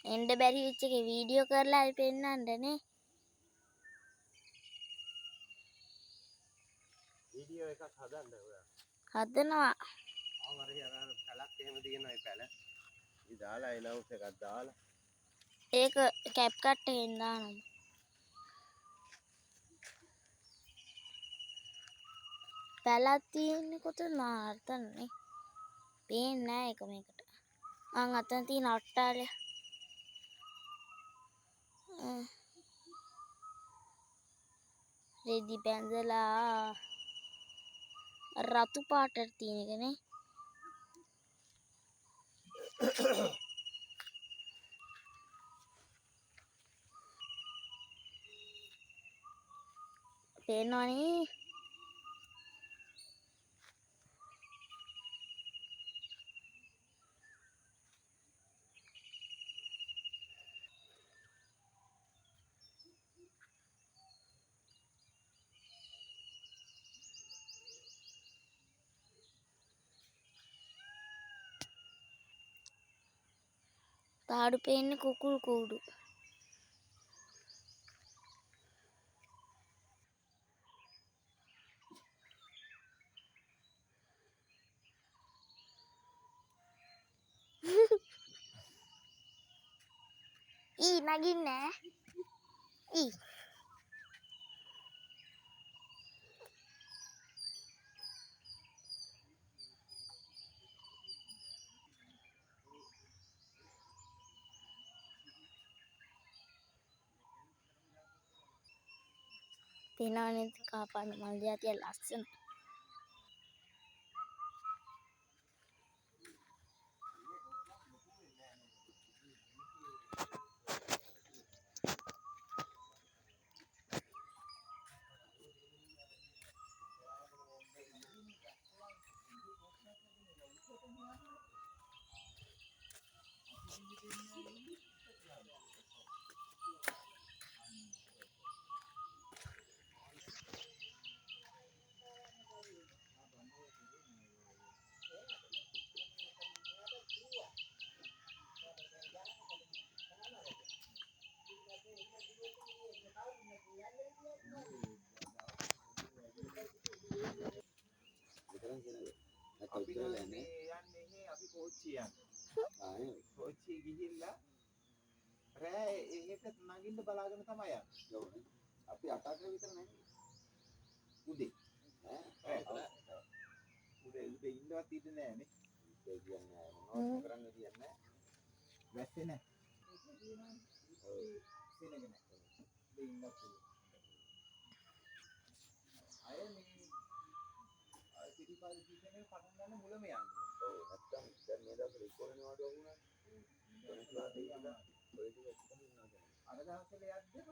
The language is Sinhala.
එන්න බැරි වෙච්ච එකේ වීඩියෝ කරලා හරි පෙන්නන්නනේ. වීඩියෝ එකක් හදන්න ඔයා. හදනවා. ආවරේ අර පැලක් එහෙම තියෙනවා ඒ පැල. ඉතින් දාලා එනවුස් එකක් දාලා. ඒක කැප් කට් එකෙන් දානවා. පැලක් තියෙන්නේ කොතන මාර්තන්නේ. පේන්නේ නැහැ ඒක මේකට. අතන තියෙන අට්ටාලය. රෙදි බැඳලා රතු පාටට තියෙන එකනේ. පේනවනේ. තාඩු පේන්නේ කුකුල් කූඩු. ඊ නගින්නේ ඊ පේනවනේ කාපාන මල් ජාතිය ලස්සන. අපි යන්නේ අපි කෝච්චිය යන්නේ. කෝච්චිය ගිහිල්ලා රෑ එහෙට නගින්න බලාගෙන තමයි යන්නේ. අපි 8ට විතර නැගිටිනවා. උදේ. උදේ ඉන්නවත් ඉඳ නෑනේ. ඒ කියන්නේ මොනවද කරන්න කියන්නේ? වැස්සේ නෑ. ඔව්. සෙනග නෑ. උදේ ඉන්නත් අය මේ පිටිපස්ස සීසනේ පටන් ගන්න මුලම යන්නේ. ඔව් නැත්තම් දැන් මේ දවස්වල ඉක්කොලනේ වඩ වුණා. අර දවස්වල යද්දී